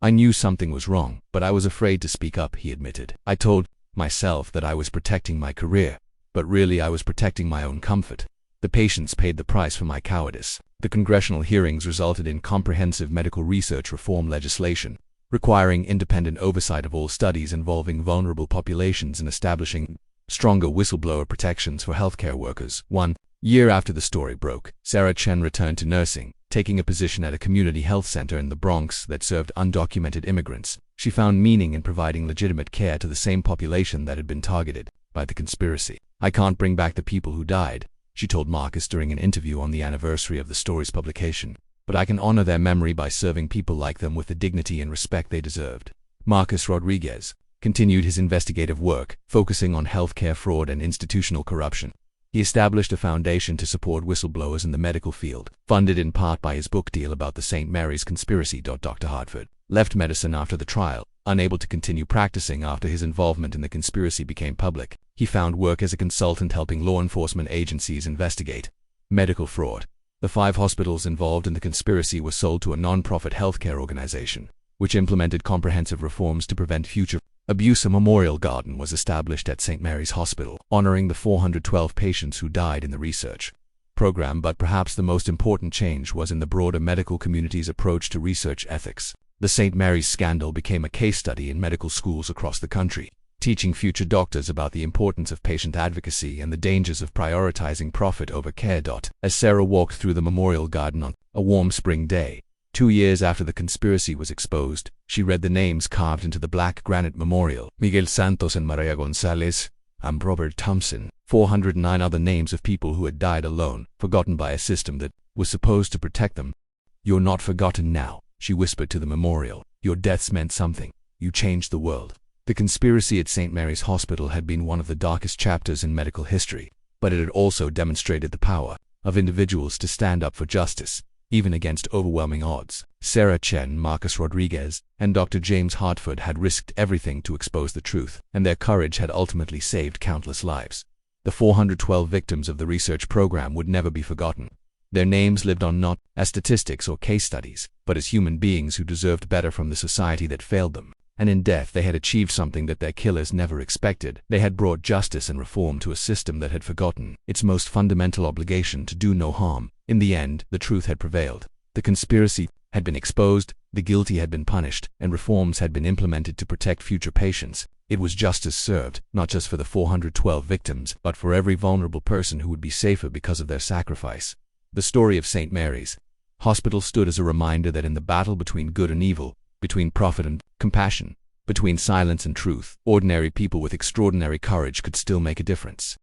"I knew something was wrong, but I was afraid to speak up," he admitted. "I told myself that I was protecting my career, but really I was protecting my own comfort. The patients paid the price for my cowardice." The congressional hearings resulted in comprehensive medical research reform legislation, requiring independent oversight of all studies involving vulnerable populations and establishing stronger whistleblower protections for healthcare workers. 1 year after the story broke, Sarah Chen returned to nursing, taking a position at a community health center in the Bronx that served undocumented immigrants. She found meaning in providing legitimate care to the same population that had been targeted by the conspiracy. "I can't bring back the people who died," she told Marcus during an interview on the anniversary of the story's publication, "but I can honor their memory by serving people like them with the dignity and respect they deserved." Marcus Rodriguez continued his investigative work, focusing on healthcare fraud and institutional corruption. He established a foundation to support whistleblowers in the medical field, funded in part by his book deal about the St. Mary's conspiracy. Dr. Hartford left medicine after the trial, unable to continue practicing after his involvement in the conspiracy became public. He found work as a consultant helping law enforcement agencies investigate medical fraud. The 5 hospitals involved in the conspiracy were sold to a non-profit healthcare organization, which implemented comprehensive reforms to prevent future abuse. A memorial garden was established at St. Mary's Hospital, honoring the 412 patients who died in the research program, but perhaps the most important change was in the broader medical community's approach to research ethics. The St. Mary's scandal became a case study in medical schools across the country, teaching future doctors about the importance of patient advocacy and the dangers of prioritizing profit over care. As Sarah walked through the memorial garden on a warm spring day, 2 years after the conspiracy was exposed, she read the names carved into the black granite memorial: Miguel Santos and Maria Gonzalez, and Robert Thompson. 409 other names of people who had died alone, forgotten by a system that was supposed to protect them. "You're not forgotten now," she whispered to the memorial. "Your deaths meant something. You changed the world." The conspiracy at St. Mary's Hospital had been one of the darkest chapters in medical history, but it had also demonstrated the power of individuals to stand up for justice, even against overwhelming odds. Sarah Chen, Marcus Rodriguez, and Dr. James Hartford had risked everything to expose the truth, and their courage had ultimately saved countless lives. The 412 victims of the research program would never be forgotten. Their names lived on not as statistics or case studies, but as human beings who deserved better from the society that failed them. And in death they had achieved something that their killers never expected. They had brought justice and reform to a system that had forgotten its most fundamental obligation to do no harm. In the end, the truth had prevailed. The conspiracy had been exposed, the guilty had been punished, and reforms had been implemented to protect future patients. It was justice served, not just for the 412 victims, but for every vulnerable person who would be safer because of their sacrifice. The story of St. Mary's Hospital stood as a reminder that in the battle between good and evil, between profit and compassion, between silence and truth, ordinary people with extraordinary courage could still make a difference.